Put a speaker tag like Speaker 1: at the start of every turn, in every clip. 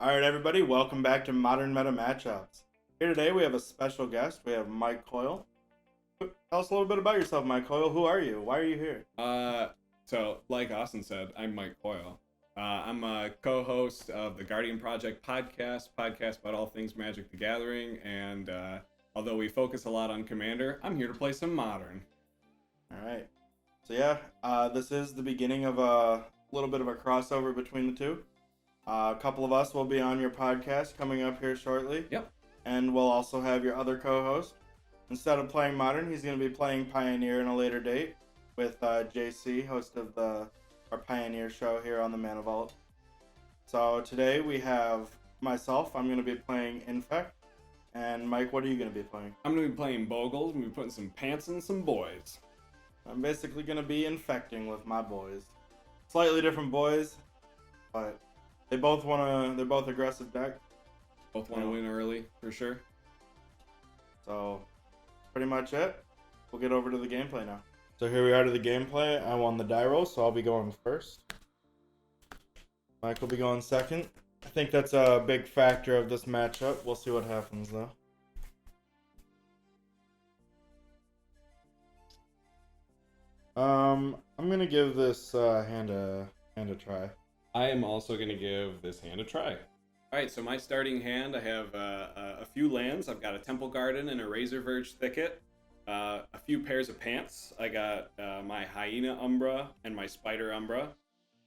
Speaker 1: Alright everybody, welcome back to Modern Meta Matchups. Here today we have a special guest. We have Mike Coyle. Tell us a little bit about yourself, Mike Coyle. Who are you? Why are you here?
Speaker 2: So like Austin said, I'm Mike Coyle. I'm a co-host of the Guardian Project podcast about all things Magic the Gathering, and although we focus a lot on Commander, I'm here to play some Modern.
Speaker 1: Alright. So yeah, this is the beginning of a little bit of a crossover between the two. A couple of us will be on your podcast coming up here shortly.
Speaker 2: Yep.
Speaker 1: And we'll also have your other co-host. Instead of playing Modern, he's going to be playing Pioneer in a later date with JC, host of our Pioneer show here on the Mana Vault. So today we have myself. I'm going to be playing Infect. And Mike, what are you going to be playing?
Speaker 2: I'm going to be playing Bogles. I'm going to be putting some pants in some boys.
Speaker 1: I'm basically going to be infecting with my boys. Slightly different boys, but they're both aggressive decks.
Speaker 2: Both want to win early, for sure.
Speaker 1: So, pretty much it. We'll get over to the gameplay now. So here we are to the gameplay. I won the die roll, so I'll be going first. Mike will be going second. I think that's a big factor of this matchup. We'll see what happens, though. I'm gonna give this hand a try.
Speaker 2: I am also going to give this hand a try. Alright, so my starting hand, I have a few lands. I've got a Temple Garden and a Razor Verge Thicket. A few pairs of pants. I got my Hyena Umbra and my Spider Umbra.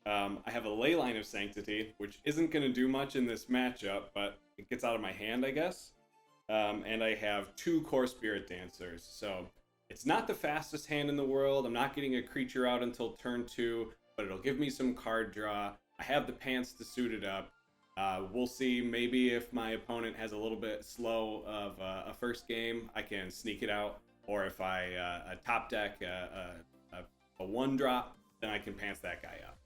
Speaker 2: I have a Leyline of Sanctity, which isn't going to do much in this matchup, but it gets out of my hand, I guess. And I have two Core Spirit Dancers. So it's not the fastest hand in the world. I'm not getting a creature out until turn 2, but it'll give me some card draw. I have the pants to suit it up. We'll see. Maybe if my opponent has a little bit slow of a first game, I can sneak it out. Or if I top deck a 1-drop, then I can pants that guy up.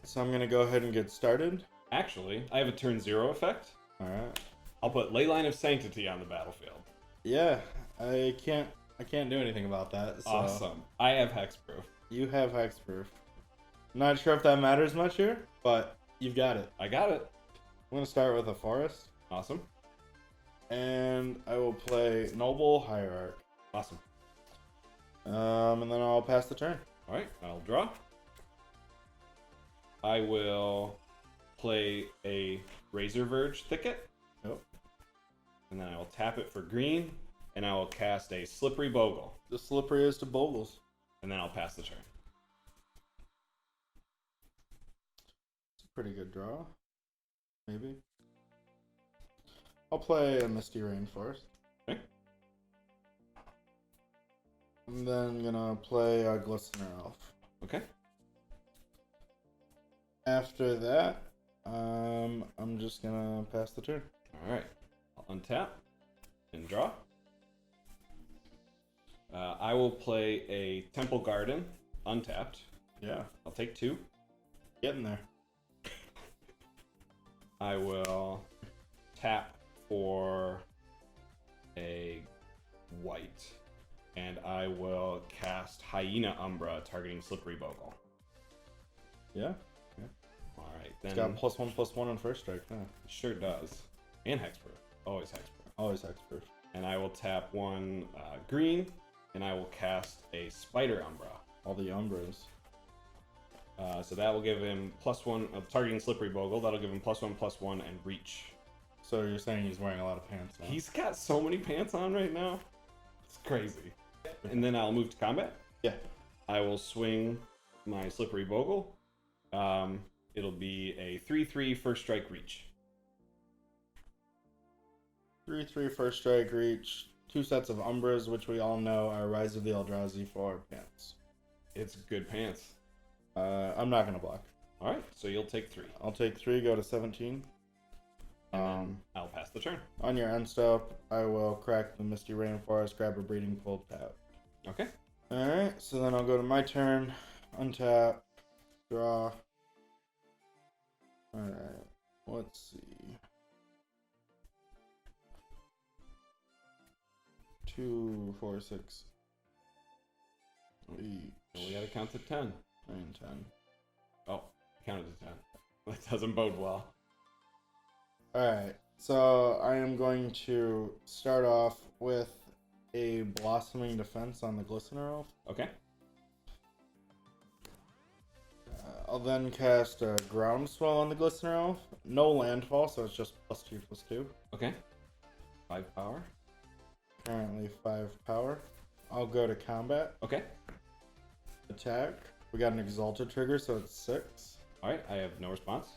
Speaker 1: So I'm gonna go ahead and get started.
Speaker 2: Actually, I have a turn 0 effect.
Speaker 1: Alright.
Speaker 2: I'll put Leyline of Sanctity on the battlefield.
Speaker 1: Yeah, I can't do anything about that. So.
Speaker 2: Awesome. I have Hexproof.
Speaker 1: You have Hexproof. Not sure if that matters much here, but you've got it.
Speaker 2: I got it.
Speaker 1: I'm gonna start with a Forest.
Speaker 2: Awesome.
Speaker 1: And I will play Noble Hierarch.
Speaker 2: Awesome.
Speaker 1: And then I'll pass the turn.
Speaker 2: Alright, I'll draw. I will play a Razor Verge Thicket.
Speaker 1: Yep.
Speaker 2: And then I will tap it for green, and I will cast a Slippery Bogle.
Speaker 1: The slippery is to Bogles.
Speaker 2: And then I'll pass the turn.
Speaker 1: It's a pretty good draw. Maybe. I'll play a Misty Rainforest.
Speaker 2: Okay.
Speaker 1: I'm then gonna play a Glistener Elf.
Speaker 2: Okay.
Speaker 1: After that, I'm just gonna pass the turn.
Speaker 2: Alright. I'll untap and draw. I will play a Temple Garden, untapped.
Speaker 1: Yeah.
Speaker 2: I'll take 2.
Speaker 1: Getting there.
Speaker 2: I will tap for a white. And I will cast Hyena Umbra, targeting Slippery Bogle.
Speaker 1: Yeah.
Speaker 2: Alright, then.
Speaker 1: It's got +1/+1 on first strike, huh?
Speaker 2: It sure does. And Hexproof. Always Hexproof.
Speaker 1: Always Hexproof.
Speaker 2: And I will tap 1 green, and I will cast a Spider Umbra.
Speaker 1: All the Umbras.
Speaker 2: So that will give him +1, targeting Slippery Bogle. That'll give him +1/+1 and reach.
Speaker 1: So you're saying he's wearing a lot of pants now?
Speaker 2: He's got so many pants on right now. It's crazy. And then I'll move to combat.
Speaker 1: Yeah.
Speaker 2: I will swing my Slippery Bogle. It'll be a 3/3 first strike reach.
Speaker 1: 3/3 first strike reach. 2 sets of Umbras, which we all know are Rise of the Eldrazi for pants.
Speaker 2: It's good pants.
Speaker 1: I'm not gonna block.
Speaker 2: Alright, so you'll take 3.
Speaker 1: I'll take 3, go to 17.
Speaker 2: And then I'll pass the turn.
Speaker 1: On your end step, I will crack the Misty Rainforest, grab a Breeding Pool, tap.
Speaker 2: Okay.
Speaker 1: Alright, so then I'll go to my turn, untap, draw. Alright, what let's see. 2, 4, 6, 8.
Speaker 2: We gotta count to 10.
Speaker 1: 9, 10.
Speaker 2: Oh, counted to 10. That doesn't bode well.
Speaker 1: Alright, so I am going to start off with a Blossoming Defense on the Glistener Elf.
Speaker 2: Okay.
Speaker 1: I'll then cast a Groundswell on the Glistener Elf. No landfall, so it's just +2/+2.
Speaker 2: Okay. 5 power.
Speaker 1: Currently 5 power. I'll go to combat.
Speaker 2: Okay.
Speaker 1: Attack. We got an Exalted trigger, so it's 6.
Speaker 2: Alright, I have no response.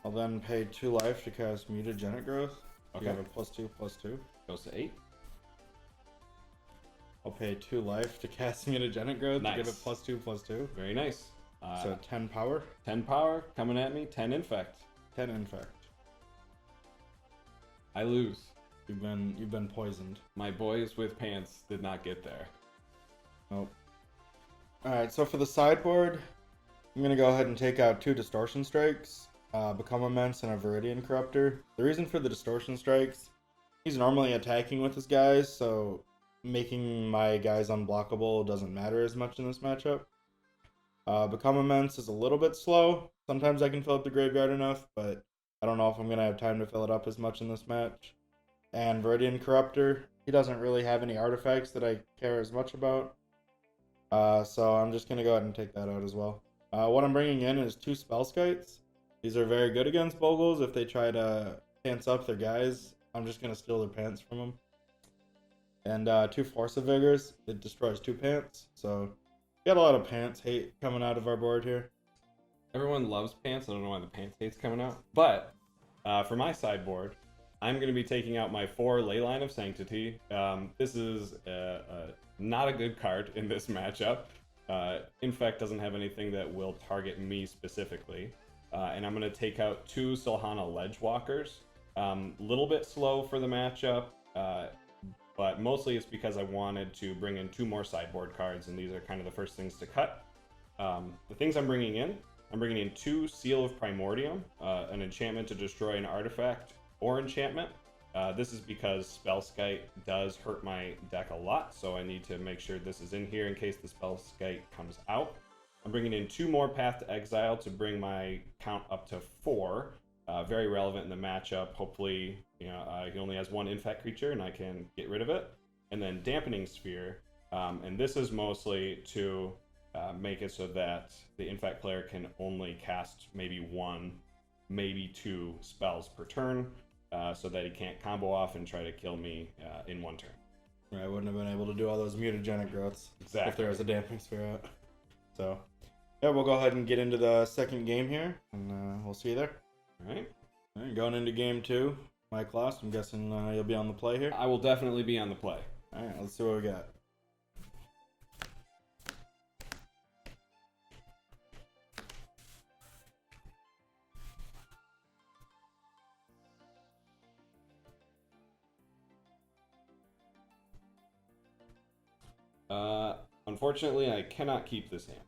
Speaker 1: I'll then pay 2 life to cast Mutagenic Growth.
Speaker 2: Okay.
Speaker 1: You have a +2/+2.
Speaker 2: Goes to 8.
Speaker 1: I'll pay 2 life to cast Mutagenic Growth
Speaker 2: Nice.
Speaker 1: to give it +2/+2.
Speaker 2: Very nice.
Speaker 1: So 10 power.
Speaker 2: 10 power coming at me. 10 infect.
Speaker 1: 10 infect.
Speaker 2: I lose.
Speaker 1: You've been poisoned.
Speaker 2: My boys with pants did not get there.
Speaker 1: Nope. Alright, so for the sideboard, I'm going to go ahead and take out 2 Distortion Strikes, Become Immense, and a Viridian Corruptor. The reason for the Distortion Strikes, he's normally attacking with his guys, so making my guys unblockable doesn't matter as much in this matchup. Become Immense is a little bit slow. Sometimes I can fill up the graveyard enough, but I don't know if I'm going to have time to fill it up as much in this match. And Viridian Corruptor, he doesn't really have any artifacts that I care as much about. So I'm just going to go ahead and take that out as well. What I'm bringing in is 2 Spellskites. These are very good against Bogles. If they try to pants up their guys, I'm just going to steal their pants from them. And 2 Force of Vigors. It destroys 2 pants. So we got a lot of pants hate coming out of our board here.
Speaker 2: Everyone loves pants. I don't know why the pants hate's coming out. But for my sideboard, I'm going to be taking out my 4 Leyline of Sanctity. This is not a good card in this matchup. Infect doesn't have anything that will target me specifically. And I'm going to take out 2 Silhana Ledgewalkers. Little bit slow for the matchup, but mostly it's because I wanted to bring in 2 more sideboard cards, and these are kind of the first things to cut. The things I'm bringing in 2 Seal of Primordium, an enchantment to destroy an artifact or enchantment. This is because Spellskite does hurt my deck a lot, so I need to make sure this is in here in case the Spellskite comes out. I'm bringing in 2 more Path to Exile to bring my count up to 4. Very relevant in the matchup. Hopefully, he only has 1 Infect creature and I can get rid of it. And then Dampening Sphere, and this is mostly to make it so that the Infect player can only cast maybe 1, maybe 2 spells per turn. So that he can't combo off and try to kill me in 1 turn.
Speaker 1: I wouldn't have been able to do all those Mutagenic Growths if there was a Dampening Sphere out. So, yeah, we'll go ahead and get into the second game here, and we'll see you there.
Speaker 2: All right.
Speaker 1: Going into game 2, Mike Lost, I'm guessing you'll be on the play here.
Speaker 2: I will definitely be on the play.
Speaker 1: All right, let's see what we got.
Speaker 2: Unfortunately, I cannot keep this hand.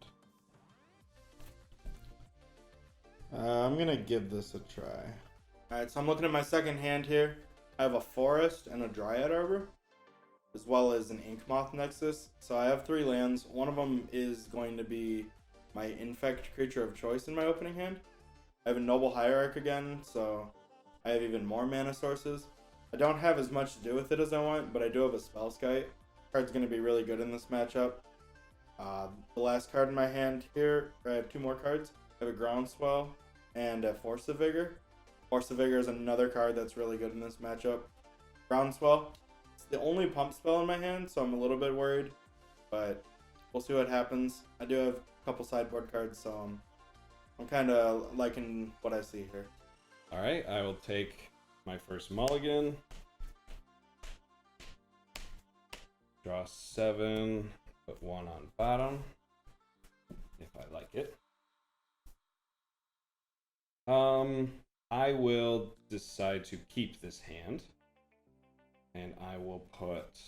Speaker 1: I'm going to give this a try. Alright, so I'm looking at my second hand here. I have a Forest and a Dryad Arbor, as well as an Inkmoth Nexus. So I have 3 lands. One of them is going to be my Infect creature of choice in my opening hand. I have a Noble Hierarch again, so I have even more mana sources. I don't have as much to do with it as I want, but I do have a Spellskite. Card's going to be really good in this matchup. The last card in my hand here, I have 2 more cards. I have a Groundswell and a Force of Vigor. Force of Vigor is another card that's really good in this matchup. Groundswell, it's the only pump spell in my hand, so I'm a little bit worried, but we'll see what happens. I do have a couple sideboard cards, so I'm kind of liking what I see here.
Speaker 2: All right, I will take my first mulligan. Draw 7, put 1 on bottom, if I like it. I will decide to keep this hand, and I will put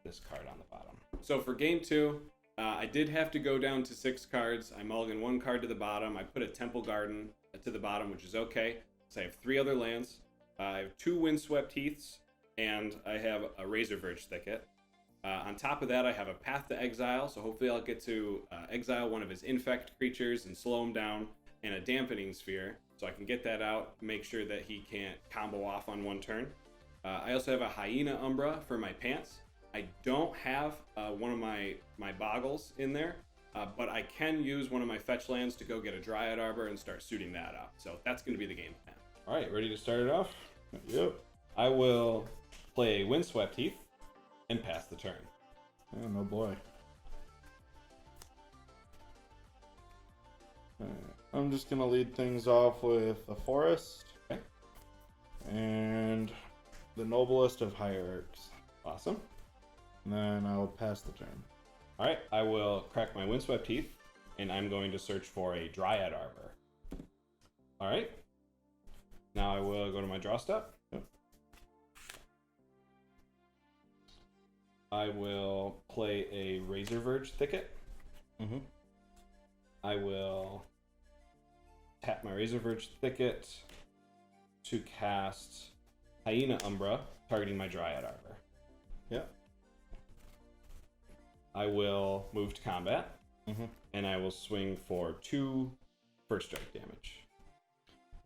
Speaker 2: this card on the bottom. So for game 2, I did have to go down to 6 cards. I mulligan 1 card to the bottom. I put a Temple Garden to the bottom, which is okay. So I have 3 other lands. I have 2 Windswept Heaths, and I have a Razor Verge Thicket. On top of that, I have a Path to Exile, so hopefully I'll get to exile one of his Infect creatures and slow him down, and a Dampening Sphere, so I can get that out, make sure that he can't combo off on one turn. I also have a Hyena Umbra for my pants. I don't have one of my Bogles in there, but I can use one of my fetch lands to go get a Dryad Arbor and start suiting that up. So that's going to be the game plan. All right, ready to start it off?
Speaker 1: Yep.
Speaker 2: I will play Windswept Heath and pass the turn.
Speaker 1: Oh, no boy. I'm just going to lead things off with the Forest.
Speaker 2: Okay.
Speaker 1: And the Noblest of Hierarchs.
Speaker 2: Awesome.
Speaker 1: And then I'll pass the turn.
Speaker 2: All right, I will crack my Windswept Heath, and I'm going to search for a Dryad Arbor. All right. Now I will go to my draw step.
Speaker 1: Yep.
Speaker 2: I will play a Razor Verge Thicket.
Speaker 1: Mm-hmm.
Speaker 2: I will tap my Razor Verge Thicket to cast Hyena Umbra, targeting my Dryad Arbor.
Speaker 1: Yep.
Speaker 2: I will move to combat,
Speaker 1: Mm-hmm.
Speaker 2: and I will swing for 2 first strike damage.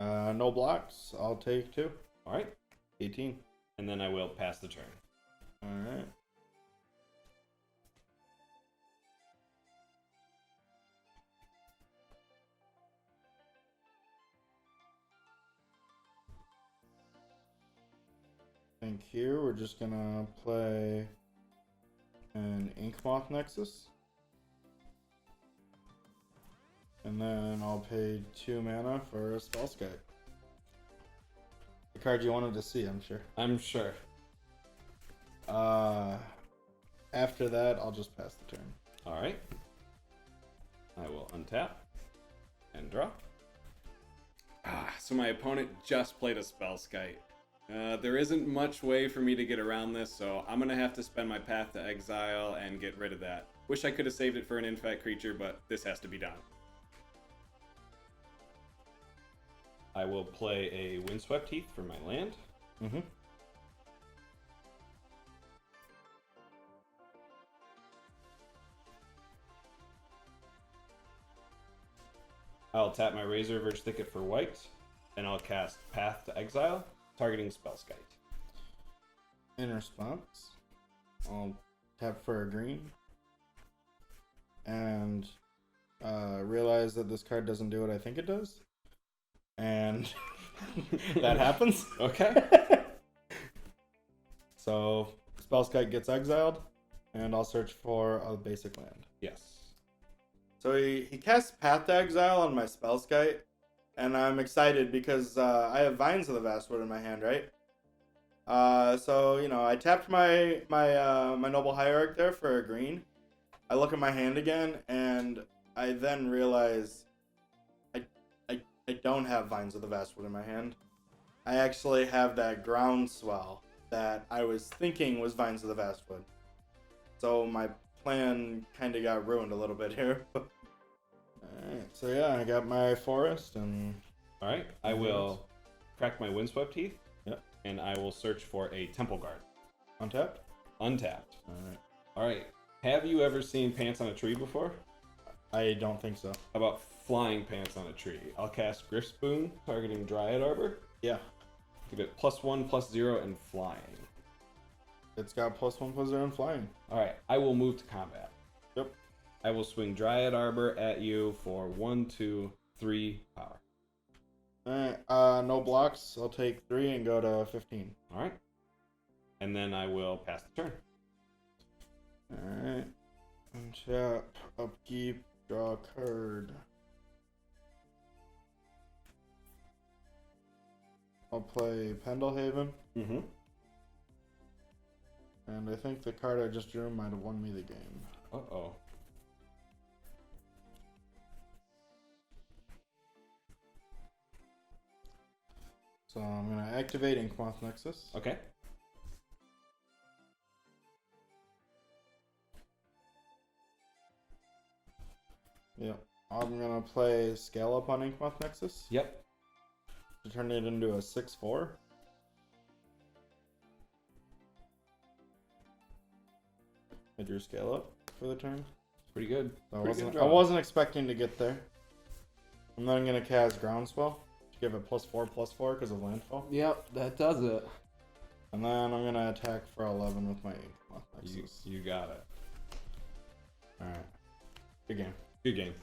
Speaker 1: No blocks. I'll take 2.
Speaker 2: All right,
Speaker 1: 18.
Speaker 2: and then I will pass the turn.
Speaker 1: All right. I think here we're just gonna play an Inkmoth Nexus. And then I'll pay 2 mana for a Spellskite. The card you wanted to see, I'm sure.
Speaker 2: I'm sure.
Speaker 1: After that, I'll just pass the turn.
Speaker 2: All right. I will untap and draw. So my opponent just played a Spellskite. There isn't much way for me to get around this, so I'm going to have to spend my Path to Exile and get rid of that. Wish I could have saved it for an Infect creature, but this has to be done. I will play a Windswept Heath for my land.
Speaker 1: Mm-hmm.
Speaker 2: I'll tap my Razor Verge Thicket for white, and I'll cast Path to Exile, targeting Spellskite.
Speaker 1: In response, I'll tap for a green. And realize that this card doesn't do what I think it does. And that happens.
Speaker 2: Okay.
Speaker 1: So Spellskite gets exiled, and I'll search for a basic land.
Speaker 2: Yes.
Speaker 1: So he casts Path to Exile on my Spellskite, and I'm excited because I have Vines of the Vastwood in my hand, right? So you know, I tapped my Noble Hierarch there for a green. I look at my hand again, and I then realize I don't have Vines of the Vastwood in my hand. I actually have that Groundswell that I was thinking was Vines of the Vastwood. So my plan kind of got ruined a little bit here. Alright, so yeah, I got my Forest and...
Speaker 2: Alright, I will crack my Windswept Heath.
Speaker 1: Yep.
Speaker 2: And I will search for a Temple Guard.
Speaker 1: Untapped?
Speaker 2: Untapped.
Speaker 1: Alright.
Speaker 2: Alright, have you ever seen Pants on a Tree before?
Speaker 1: I don't think so.
Speaker 2: How about Flying Pants on a Tree? I'll cast Griffspoon, targeting Dryad Arbor.
Speaker 1: Yeah.
Speaker 2: Give it +1/+0 and flying.
Speaker 1: It's got +1/+0 and flying.
Speaker 2: Alright, I will move to combat.
Speaker 1: Yep.
Speaker 2: I will swing Dryad Arbor at you for 1, 2, 3 power.
Speaker 1: Alright, no blocks. I'll take 3 and go to 15.
Speaker 2: Alright. And then I will pass the turn.
Speaker 1: Alright. Untap, upkeep, draw a card. I'll play Pendelhaven.
Speaker 2: Mm-hmm.
Speaker 1: And I think the card I just drew might have won me the game.
Speaker 2: Uh-oh.
Speaker 1: So I'm going to activate Inkmoth Nexus.
Speaker 2: Okay.
Speaker 1: Yep. I'm going to play Scale Up on Inkmoth Nexus.
Speaker 2: Yep.
Speaker 1: to turn it into a 6/4. I drew scale up for the turn.
Speaker 2: Pretty good.
Speaker 1: I wasn't expecting to get there. And then I'm gonna cast Groundswell to give it +4/+4 because of landfall.
Speaker 3: Yep, that does it.
Speaker 1: And then I'm gonna attack for 11 with my Ainhorn.
Speaker 2: You got it.
Speaker 1: All right. Good game.
Speaker 2: Good game.